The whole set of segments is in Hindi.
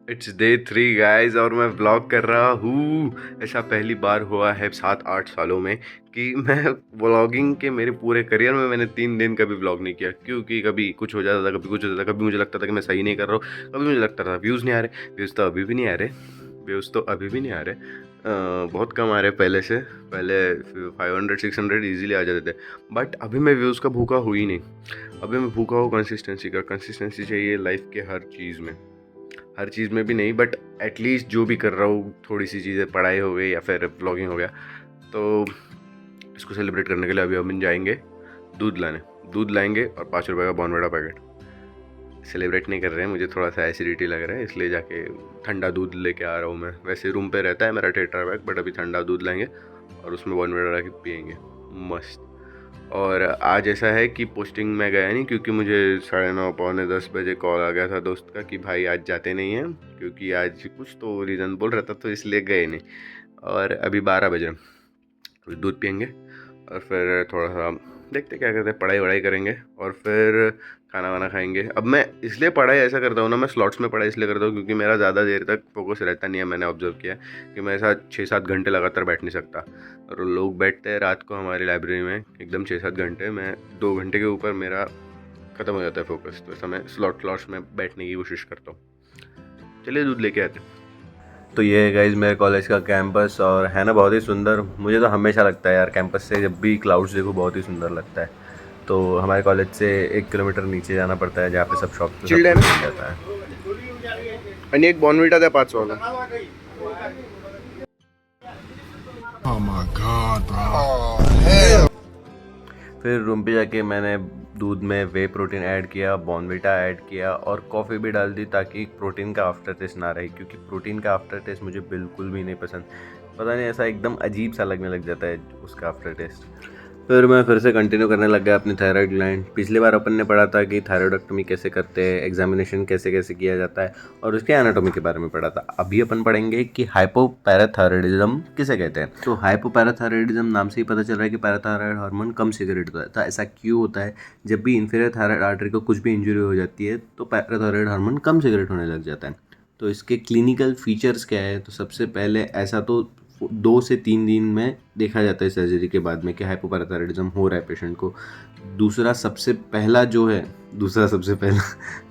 इट्स डे 3 गाइस और मैं व्लॉग कर रहा हूँ। ऐसा पहली बार हुआ है 7-8 सालों में कि मैं व्लॉगिंग के मेरे पूरे करियर में मैंने 3 दिन कभी व्लॉग नहीं किया, क्योंकि कभी कुछ हो जाता था, कभी कुछ हो जाता था, कभी मुझे लगता था कि मैं सही नहीं कर रहा हूँ, कभी मुझे लगता था व्यूज़ नहीं आ रहे। व्यूज़ तो अभी भी नहीं आ रहे, व्यूज़ तो अभी भी नहीं आ रहे। बहुत कम आ रहे पहले से। पहले 500-600 ईजिली आ जाते थे, बट अभी मैं व्यूज़ का भूखा हुई ही नहीं। अभी मैं भूखा हूँ कंसिस्टेंसी का। कंसिस्टेंसी चाहिए लाइफ के हर चीज़ में, हर चीज़ में भी नहीं बट एटलीस्ट जो भी कर रहा हूँ, थोड़ी सी चीज़ें, पढ़ाई हो गई या फिर ब्लॉगिंग हो गया, तो इसको सेलिब्रेट करने के लिए अभी हम जाएंगे दूध लाने। दूध लाएंगे और 5 रुपये का बॉर्नविटा पैकेट। सेलिब्रेट नहीं कर रहे हैं, मुझे थोड़ा सा एसिडिटी लग रहा है, इसलिए जाके ठंडा दूध लेके आ रहा हूँ मैं। वैसे रूम पे रहता है मेरा टेट्रा पैक, बट अभी ठंडा दूध लाएंगे और उसमें बॉर्नविटा डाल के पियेंगे मस्त। और आज ऐसा है कि पोस्टिंग में गया नहीं, क्योंकि मुझे 9:30-10 बजे कॉल आ गया था दोस्त का कि भाई आज जाते नहीं हैं, क्योंकि आज कुछ तो रीज़न बोल रहा था, तो इसलिए गए नहीं। और अभी 12 बजे तो दूध पियेंगे और फिर थोड़ा सा देखते क्या करते हैं, पढ़ाई वढ़ाई करेंगे और फिर खाना वाना खाएंगे। अब मैं इसलिए पढ़ाई ऐसा करता हूँ ना, मैं स्लॉट्स में पढ़ाई इसलिए करता हूँ क्योंकि मेरा ज़्यादा देर तक फोकस रहता नहीं है। मैंने ऑब्जर्व किया कि मैं ऐसा 6-7 घंटे लगातार बैठ नहीं सकता, और लोग बैठते हैं रात को हमारी लाइब्रेरी में एकदम 6-7 घंटे। मैं 2 घंटे के ऊपर मेरा ख़त्म हो जाता है फोकस, तो ऐसा मैं स्लॉट्स में बैठने की कोशिश करता हूँ। चलिए दूध लेके आते हैं। तो ये है गाइज मेरे कॉलेज का कैंपस, और है ना बहुत ही सुंदर। मुझे तो हमेशा लगता है यार, कैंपस से जब भी क्लाउड्स देखो बहुत ही सुंदर लगता है। तो हमारे कॉलेज से 1 किलोमीटर नीचे जाना पड़ता है, जहाँ पे सब शॉप पे सब कुछ मिल जाता है। आणि एक बॉर्नविटा द्या 5 वाला। Oh my God, bro. फिर रूम पे जाके मैंने दूध में वे प्रोटीन ऐड किया, बॉर्नविटा ऐड किया और कॉफ़ी भी डाल दी, ताकि प्रोटीन का आफ्टर टेस्ट ना रहे, क्योंकि प्रोटीन का आफ्टर टेस्ट मुझे बिल्कुल भी नहीं पसंद। पता नहीं, ऐसा एकदम अजीब सा लगने लग जाता है उसका आफ्टर टेस्ट। फिर मैं फिर से कंटिन्यू करने लग गया अपनी थायराइड ग्लैंड। पिछली बार अपन ने पढ़ा था कि थायराइडोक्टोमी कैसे करते हैं, एग्जामिनेशन कैसे कैसे किया जाता है, और उसके एनाटॉमी के बारे में पढ़ा था। अभी अपन पढ़ेंगे कि हाइपोपैराथायरॉयडिज्म किसे कहते हैं। तो हाइपोपैराथायरॉयडिज्म नाम से ही पता चल रहा है कि पैराथायरॉयड हार्मोन कम सीक्रेट होता है। तो ऐसा क्यों होता है? जब भी इंफीरियर थायराइड आर्टरी को कुछ भी इंजरी हो जाती है तो पैराथायरॉयड हार्मोन कम सीक्रेट होने लग जाता है। तो इसके क्लिनिकल फीचर्स क्या है? तो सबसे पहले ऐसा तो 2 से 3 दिन में देखा जाता है सर्जरी के बाद में कि हाइपोपैराथायरॉयडिज्म हो रहा है पेशेंट को। दूसरा सबसे पहला जो है दूसरा सबसे पहला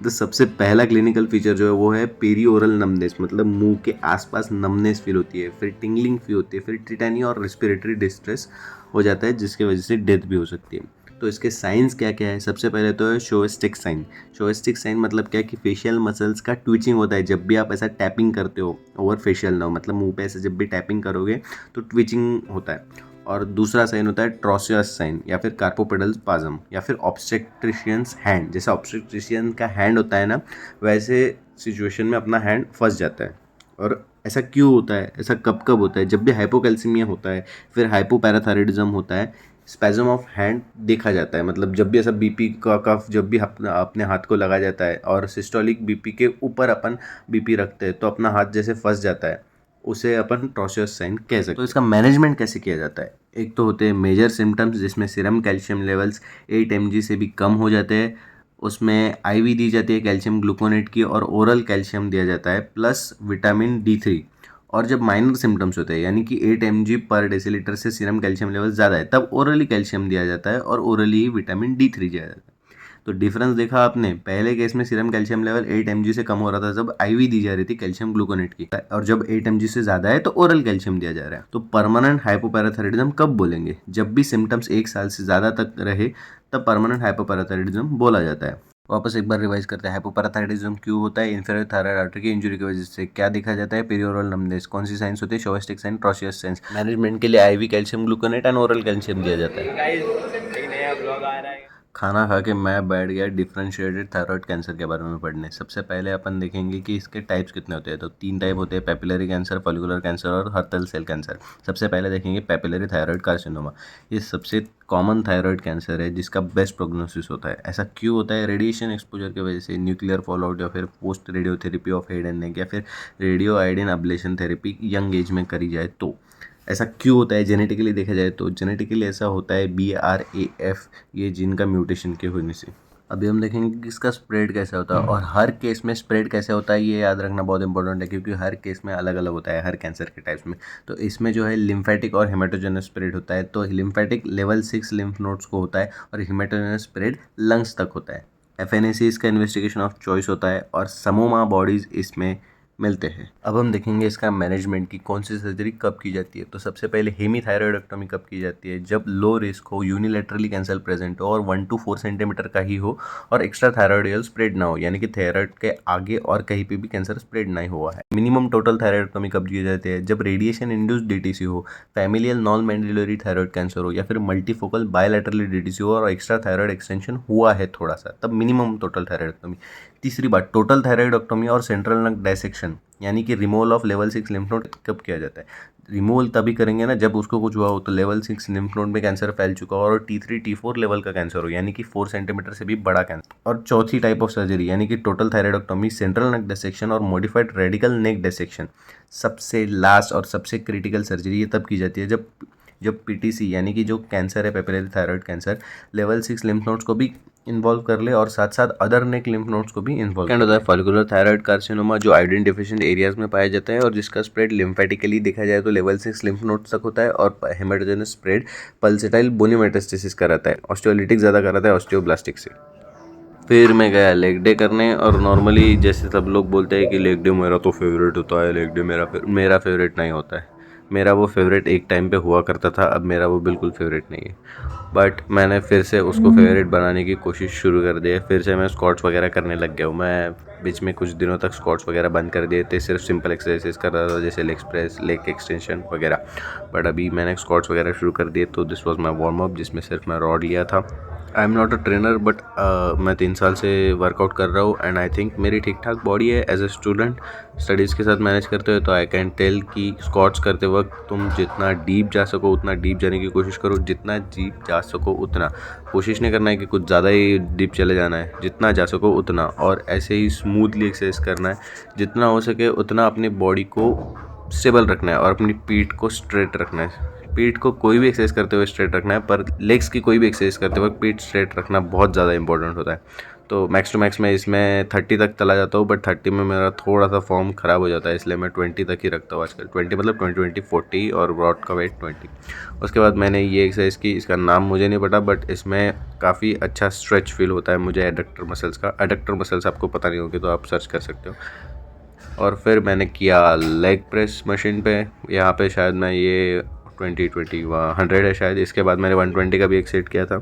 तो सबसे पहला क्लिनिकल फीचर जो है वो है पेरी ओरल नमनेस, मतलब मुंह के आसपास नमनेस फील होती है, फिर टिंगलिंग फील होती है, फिर टिटेनी और रेस्पिरेटरी डिस्ट्रेस हो जाता है, जिसकी वजह से डेथ भी हो सकती है। तो इसके साइंस क्या क्या है? सबसे पहले तो है शोएस्टिक साइन। शोएस्टिक साइन मतलब क्या है कि फेशियल मसल्स का ट्विचिंग होता है जब भी आप ऐसा टैपिंग करते हो ओवर फेशियल नर्व, मतलब मुंह पे ऐसे जब भी टैपिंग करोगे तो ट्विचिंग होता है। और दूसरा साइन होता है ट्रोसियस साइन, या फिर कार्पोपेडल स्पाज्म, या फिर ऑब्स्टेट्रिशियंस हैंड। जैसा ऑब्स्टेट्रिशियन का हैंड होता है ना, वैसे सिचुएशन में अपना हैंड फंस जाता है। और ऐसा क्यों होता है? ऐसा कब कब होता है? जब भी हाइपोकैल्सीमिया होता है, फिर हाइपोपैराथायरॉयडिज्म होता है, स्पैज्म ऑफ हैंड देखा जाता है। मतलब जब भी ऐसा बीपी का कफ जब भी अपने हाथ को लगा जाता है और सिस्टोलिक बीपी के ऊपर अपन बीपी रखते हैं तो अपना हाथ जैसे फंस जाता है, उसे अपन ट्रोसियस साइन कह सकते हैं। तो इसका मैनेजमेंट कैसे किया जाता है? एक तो होते हैं मेजर सिम्टम्स, जिसमें सीरम कैल्शियम लेवल्स 8 mg से भी कम हो जाते हैं। उसमें आईवी दी जाती है कैल्शियम ग्लूकोनेट की, और ओरल कैल्शियम दिया जाता है प्लस विटामिन D3। और जब माइनर सिम्टम्स होते हैं, यानी कि 8 mg/dL से सीरम कैल्शियम लेवल ज़्यादा है, तब ओरली कैल्शियम दिया जाता है और ओरली ही विटामिन D3 दिया जाता है। तो डिफरेंस देखा आपने? पहले केस में सीरम कैल्शियम लेवल 8 mg से कम हो रहा था जब आईवी दी जा रही थी कैल्शियम ग्लूकोनेट की, और जब 8 mg से ज़्यादा है तो ओरल कैल्शियम दिया जा रहा है। तो परमानेंट हाइपोपैराथायरॉयडिज्म कब बोलेंगे? जब भी सिम्टम्स 1 साल से ज़्यादा तक रहे, तब परमानेंट हाइपोपैराथायरॉयडिज्म बोला जाता है। वापस एक बार रिवाइज करते हैं। हाइपोपैराथायरॉयडिज्म क्यों होता है? इंफीरियर थायराइड आर्टरी की इंजरी की वजह से। क्या देखा जाता है? Perioral numbness. कौन सी साइंस होती है? Chvostek sign, Trousseau signs. Management के लिए IV calcium gluconate and oral calcium दिया जाता है। खाना खा के मैं बैठ गया डिफरेंशिएटेड थायराइड कैंसर के बारे में पढ़ने। सबसे पहले अपन देखेंगे कि इसके टाइप्स कितने होते हैं। तो 3 टाइप होते हैं: पेपिलरी कैंसर, फॉलिकुलर कैंसर और हर्टल सेल कैंसर। सबसे पहले देखेंगे पेपिलरी थायराइड कार्सिनोमा। ये सबसे कॉमन थायराइड कैंसर है जिसका बेस्ट प्रोग्नोसिस होता है। ऐसा क्यों होता है? रेडिएशन एक्सपोजर की वजह से, न्यूक्लियर फॉलोआउट, या फिर post radiotherapy of head and neck, या फिर radio iodine oblation therapy young age में करी जाए तो। ऐसा क्यों होता है? जेनेटिकली देखा जाए तो जेनेटिकली ऐसा होता है BRAF, ये जीन का म्यूटेशन के होने से। अभी हम देखेंगे कि इसका स्प्रेड कैसे होता है, और हर केस में स्प्रेड कैसे होता है ये याद रखना बहुत इंपॉर्टेंट है, क्योंकि हर केस में अलग अलग होता है हर कैंसर के टाइप्स में। तो इसमें जो है लिम्फेटिक और हेमेटोजेनस स्प्रेड होता है। तो लिम्फेटिक लेवल 6 लिम्फ नोड्स को होता है और हेमेटोजेनस स्प्रेड लंग्स तक होता है। एफएनएसी इसका इन्वेस्टिगेशन ऑफ चॉइस होता है और समोमा बॉडीज़ इसमें मिलते हैं। अब हम देखेंगे इसका मैनेजमेंट की कौन सी सर्जरी कब की जाती है। तो सबसे पहले हेमीथायरॉयडेक्टोमी कब की जाती है, जब लो रिस्क हो, यूनिलेटरली कैंसर प्रेजेंट हो और 1 to 4 सेंटीमीटर का ही हो और एक्स्ट्रा थायरॉयडियल स्प्रेड ना हो, यानी कि थायराइड के आगे और कहीं पे भी कैंसर स्प्रेड नहीं हुआ है। मिनिमम टोटल थायरॉयडेक्टोमी कब की जाती है, जब रेडिएशन इंड्यूस्ड डीटीसी हो, फैमिलियल नॉन मैंडिबुलरी थायरॉयड कैंसर हो या फिर मल्टीफोकल बायलैटरली डीटीसी हो और एक्स्ट्रा थायरॉयड एक्सटेंशन हुआ है थोड़ा सा, तब मिनिमम टोटल थायरॉयडेक्टोमी। तीसरी बात, टोटल थायरॉयडेक्टोमी और सेंट्रल नर्व डायसेक्शन यानी कि removal of level 6 lymph node कब किया जाता है। रिमूवल तभी करेंगे ना जब उसको कुछ हुआ हो, तो लेवल 6 लिम्फ नोड में कैंसर फैल चुका हो और T3 T4 लेवल का कैंसर हो, यानी कि 4 सेंटीमीटर से भी बड़ा कैंसर। और चौथी टाइप ऑफ सर्जरी यानी कि टोटल थायरॉयडेक्टोमी, सेंट्रल नेक डिसेक्शन और मॉडिफाइड रेडिकल नेक डिसेक्शन, सबसे लास्ट और सबसे क्रिटिकल सर्जरी ये तब की जाती है जब पीटीसी यानी कि जो कैंसर है papillary thyroid cancer level 6 lymph nodes को भी इन्वॉल्व कर ले और साथ साथ अदर नेक लिम्फ नोड्स को भी इन्वॉल्व कर ले। फॉलिकुलर थायराइड कार्सिनोमा जो आयोडीन डिफिशिएंट एरियाज में पाया जाता है और जिसका स्प्रेड लिम्फेटिकली देखा जाए तो लेवल 6 लिम्फ नोड्स तक होता है और हेमेटोजेनस स्प्रेड पल्सेटाइल बोनी मेटास्टेसिस कराता है, ऑस्टियोलिटिक ज़्यादा कराता है ऑस्टियोब्लास्टिक से। फिर मैं गया लेग डे करने, और नॉर्मली जैसे सब लोग बोलते हैं कि लेग डे मेरा तो फेवरेट होता है, लेग डे मेरा फेवरेट नहीं होता है। मेरा वो फेवरेट एक टाइम पे हुआ करता था, अब मेरा वो बिल्कुल फेवरेट नहीं है। बट मैंने फिर से उसको फेवरेट बनाने की कोशिश शुरू कर दी है। फिर से मैं स्क्वाट्स वगैरह करने लग गया हूँ। मैं बीच में कुछ दिनों तक स्क्वाट्स वगैरह बंद कर दिए थे, सिर्फ सिंपल एक्सरसाइज कर रहा था जैसे लेग प्रेस, लेग एक्सटेंशन वगैरह। बट अभी मैंने स्क्वाट्स वगैरह शुरू कर दिए, तो this was my warm up जिसमें सिर्फ मैं रॉड लिया था। आई am not a trainer but मैं 3 साल से वर्कआउट कर रहा हूँ एंड आई थिंक मेरी ठीक ठाक बॉडी है। एज ए स्टूडेंट स्टडीज़ के साथ मैनेज करते हुए तो आई कैन टेल कि स्क्वाट्स करते वक्त तुम जितना डीप जा सको उतना डीप जाने की कोशिश करो, जितना डीप जा सको उतना। कोशिश नहीं करना है कि कुछ ज़्यादा ही डीप चले जाना है, जितना जा सको उतना, और ऐसे ही स्मूथली एक्सरसाइज करना है। जितना हो सके उतना अपनी बॉडी को स्टेबल रखना है और अपनी पीठ को स्ट्रेट रखना है। पीठ को कोई भी एक्सरसाइज करते हुए स्ट्रेट रखना है, पर लेग्स की कोई भी एक्सरसाइज करते वक्त पीठ स्ट्रेट रखना बहुत ज़्यादा इंपॉर्टेंट होता है। तो मैक्स टू मैक्स मैं इसमें 30 तक चला जाता हूँ, बट 30 में मेरा थोड़ा सा फॉर्म ख़राब हो जाता है, इसलिए मैं 20 तक ही रखता हूँ आजकल। 20 मतलब 20 40 और रॉड का वेट 20। उसके बाद मैंने ये एक्सरसाइज की, इसका नाम मुझे नहीं पता, बट इसमें काफ़ी अच्छा स्ट्रेच फील होता है मुझे एडक्टर मसल्स का। एडक्टर मसल्स आपको पता नहीं होगी तो आप सर्च कर सकते हो। और फिर मैंने किया लेग प्रेस मशीन पे, यहाँ पे शायद मैं ये 100 है शायद। इसके बाद मैंने 120 का भी एक सेट किया था,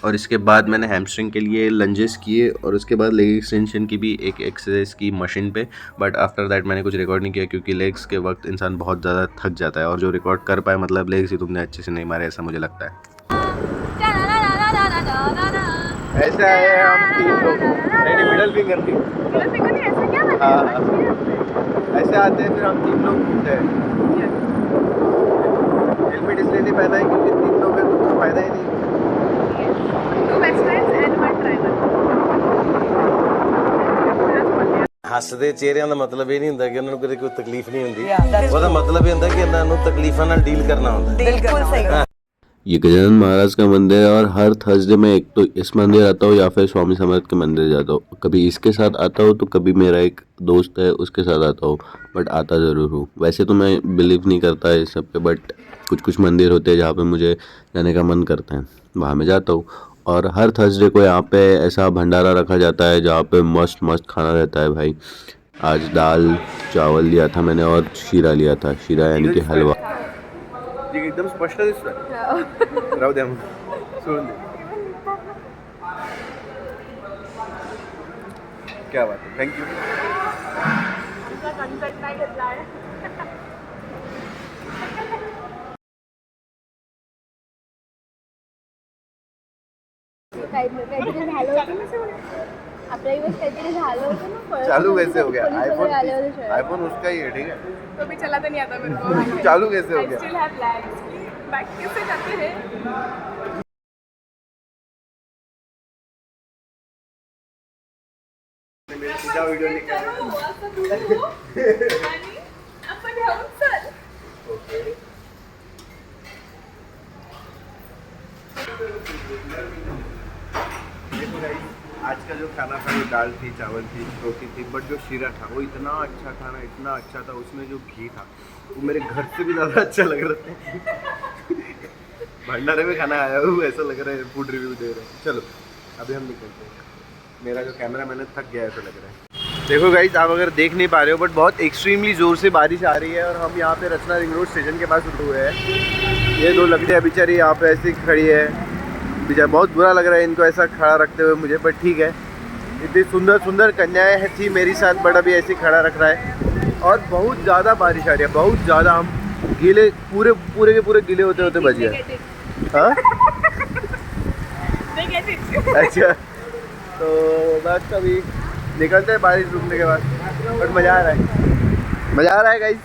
और इसके बाद मैंने हैमस्ट्रिंग के लिए लंजेस किए, और उसके बाद लेग एक्सटेंशन की भी एक एक्सरसाइज की मशीन पे। बट आफ्टर दैट मैंने कुछ रिकॉर्ड नहीं किया क्योंकि लेग्स के वक्त इंसान बहुत ज़्यादा थक जाता है, और जो रिकॉर्ड कर पाए मतलब लेग्स ही तुमने अच्छे से नहीं मारे, ऐसा मुझे लगता है। ऐसा है हम 3 लोग, नहीं मिडल फिंगर थी, ऐसा क्या बना हाँ ऐसे आते हैं, फिर हम 3 लोग घूमते हैं। हेलमेट इसलिए नहीं पहना है क्योंकि 3 लोग हैं तो कुछ फायदा ही नहीं। 2 best friends and 1 driver. ਹੱਸਦੇ ਚਿਹਰਿਆਂ ਦਾ ਮਤਲਬ ਇਹ ਨਹੀਂ ਹੁੰਦਾ ਕਿ ਉਹਨਾਂ ਨੂੰ ਕਦੇ ਕੋਈ ਤਕਲੀਫ ਨਹੀਂ ਹੁੰਦੀ। ਉਹਦਾ ਮਤਲਬ ਇਹ ਹੁੰਦਾ ਕਿ ਇਹਨਾਂ ਨੂੰ ਤਕਲੀਫਾਂ ਨਾਲ ਡੀਲ ਕਰਨਾ ਹੁੰਦਾ। बिल्कुल सही। ये गजानन महाराज का मंदिर है, और हर थर्सडे में एक तो इस मंदिर आता हूँ या फिर स्वामी समर्थ के मंदिर जाता हूँ। कभी इसके साथ आता हूँ तो कभी मेरा एक दोस्त है उसके साथ आता हूँ, बट आता ज़रूर हूँ। वैसे तो मैं बिलीव नहीं करता इस सब पे, बट कुछ कुछ मंदिर होते हैं जहाँ पे मुझे जाने का मन करता है, वहाँ मैं जाता हूँ। और हर थर्सडे को यहाँ पे ऐसा भंडारा रखा जाता है जहाँ पे मस्त मस्त खाना रहता है भाई। आज दाल चावल लिया था मैंने और शीरा लिया था, शीरा यानी कि हलवा। एकदम स्पष्ट दिसतोय, राहू द्या सोडून दे। क्या बात है, थँक्यू। काहीतरी झालं होतं ना, आपल्या दिवस काहीतरी झालं होतं ना। चालू कैसे हो गया? आईफोन उसका ही है, ठीक है। तो भी चलाता नहीं आता मेरे को। चालू कैसे हो गया? I still have lags कि बैक कैसे जाते हैं। तुझा व्हिडिओ करू असं करू आणि आपण घेऊन चल। ओके। आज का जो खाना था वो दाल थी, चावल थी, रोटी थी, बट जो शीरा था वो इतना अच्छा था ना, इतना अच्छा था। उसमें जो घी था वो मेरे घर से भी ज़्यादा अच्छा लग रहा था। भंडारे में खाना आया हूँ ऐसा लग रहा है, फूड रिव्यू दे रहे हैं। चलो अभी हम निकलते हैं। मेरा जो कैमरा मैंने थक गया ऐसा लग रहा है। देखो गाइस, आप अगर देख नहीं पा रहे हो बट बहुत एक्सट्रीमली ज़ोर से बारिश आ रही है और हम यहाँ पे रचना रिंग रोड स्टेशन के पास उतरे हुए हैं। ये दो लकड़ियाँ बेचारी यहाँ पे ऐसी खड़ी है, बेचारा बहुत बुरा लग रहा है इनको ऐसा खड़ा रखते हुए मुझे, बट ठीक है। इतनी सुंदर सुंदर कन्याएं थी मेरी साथ, बट अभी ऐसे खड़ा रख रहा है। और बहुत ज़्यादा बारिश आ रही है, बहुत ज़्यादा। हम गीले पूरे के पूरे गीले होते होते बच गए। हाँ अच्छा, तो बस अभी निकलते हैं बारिश रुकने के बाद, बट मज़ा आ रहा है, मज़ा आ रहा है guys.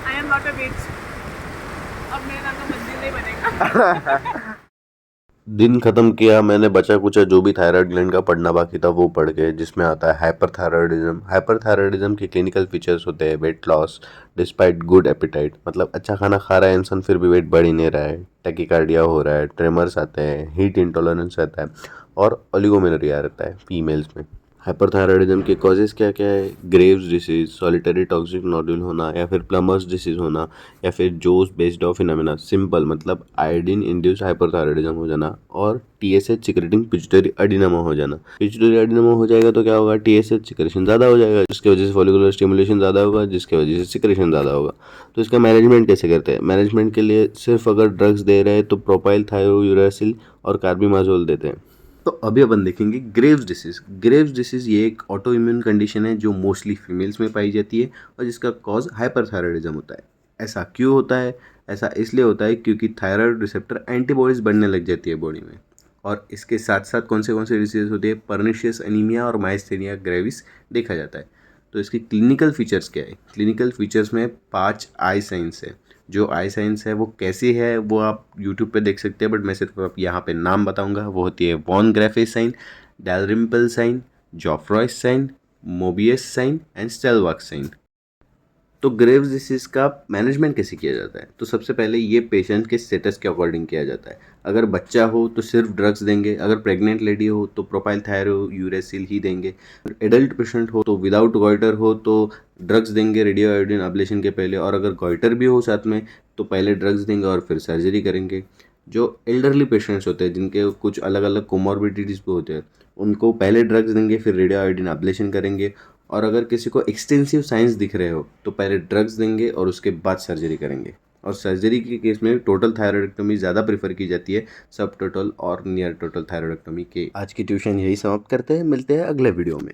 I am not a beach, अब मेरे नाम का मंदिर नहीं बनेगा। दिन ख़त्म किया मैंने, बचा कुचा जो भी थायराइड ग्लैंड का पढ़ना बाकी था वो पढ़ के, जिसमें आता है हाइपरथायराइडिज्म। हाइपरथायराइडिज्म के क्लिनिकल फीचर्स होते हैं weight loss despite good appetite, मतलब अच्छा खाना खा रहा है इंसान फिर भी वेट बढ़ ही नहीं रहा है, टैकीकार्डिया हो रहा है, ट्रेमर्स आते हैं, हीट इंटॉलरेंस आता है और ओलिगोमेनोरिया रहता है फीमेल्स में। हाइपरथायराइडिज्म के कॉजेज़ क्या क्या है? Graves disease, solitary toxic nodule होना, या फिर प्लमर्स डिसीज़ होना, या फिर जोस बेस्ड ऑफ फिनोमेना सिंपल मतलब आयोडीन इंड्यूस्ड हाइपरथायराइडिज्म हो जाना, और टीएसएच सिक्रेटिंग पिट्यूटरी एडिनोमा हो जाना। पिट्यूटरी एडिनोमा हो जाएगा तो क्या होगा? टीएसएच सिक्रेशन ज़्यादा हो जाएगा, जिसकी वजह से फॉलिकुलर स्टिमुलेशन ज़्यादा होगा, जिसकी वजह से सिक्रेशन ज़्यादा होगा। तो इसका मैनेजमेंट कैसे करते हैं? मैनेजमेंट के लिए सिर्फ अगर ड्रग्स दे रहे हैं तो प्रोपाइल थायोयूरासिल और कार्बिमाजोल देते हैं। तो अभी अपन देखेंगे ग्रेव्स डिसीज़। ग्रेव्स डिसीज़ ये एक ऑटो इम्यून कंडीशन है जो मोस्टली फीमेल्स में पाई जाती है और जिसका कॉज हाइपरथायराइडिज्म होता है। ऐसा क्यों होता है? ऐसा इसलिए होता है क्योंकि थायराइड रिसेप्टर एंटीबॉडीज़ बनने लग जाती है बॉडी में। और इसके साथ साथ कौन से डिसीज़ होते हैं? पर्निशियस एनीमिया और माइस्थेनिया ग्रेविस देखा जाता है। तो इसकी क्लिनिकल फीचर्स क्या है? क्लिनिकल फीचर्स में 5 आई साइंस है। जो आई साइंस है वो कैसी है वो आप यूट्यूब पे देख सकते हैं, बट मैं सिर्फ आप यहाँ पे नाम बताऊंगा। वो होती है von Graefe's sign, Dalrymple sign, Joffroy's sign, Mobius sign and Stellwag's sign. तो ग्रेव्स डिसीज़ का मैनेजमेंट कैसे किया जाता है? तो सबसे पहले ये पेशेंट के स्टेटस के अकॉर्डिंग किया जाता है। अगर बच्चा हो तो सिर्फ ड्रग्स देंगे, अगर प्रेग्नेंट लेडी हो तो प्रोपाइल थायरोयूरेसिल ही देंगे, एडल्ट पेशेंट हो तो विदाउट गॉइटर हो तो ड्रग्स देंगे रेडियो आयोडीन अब्लेशन के पहले, और अगर गॉइटर भी हो साथ में तो पहले ड्रग्स देंगे और फिर सर्जरी करेंगे। जो एल्डरली पेशेंट्स होते हैं जिनके कुछ अलग अलग कोमॉर्बिडिटीज़ भी होते हैं उनको पहले ड्रग्स देंगे फिर रेडियो आयोडीन अब्लेशन करेंगे। और अगर किसी को एक्सटेंसिव साइंस दिख रहे हो तो पहले ड्रग्स देंगे और उसके बाद सर्जरी करेंगे। और सर्जरी के केस में टोटल थायराइडेक्टोमी ज़्यादा प्रेफर की जाती है सब टोटल और नियर टोटल थायराइडेक्टोमी के। आज की ट्यूशन यही समाप्त करते हैं, मिलते हैं अगले वीडियो में।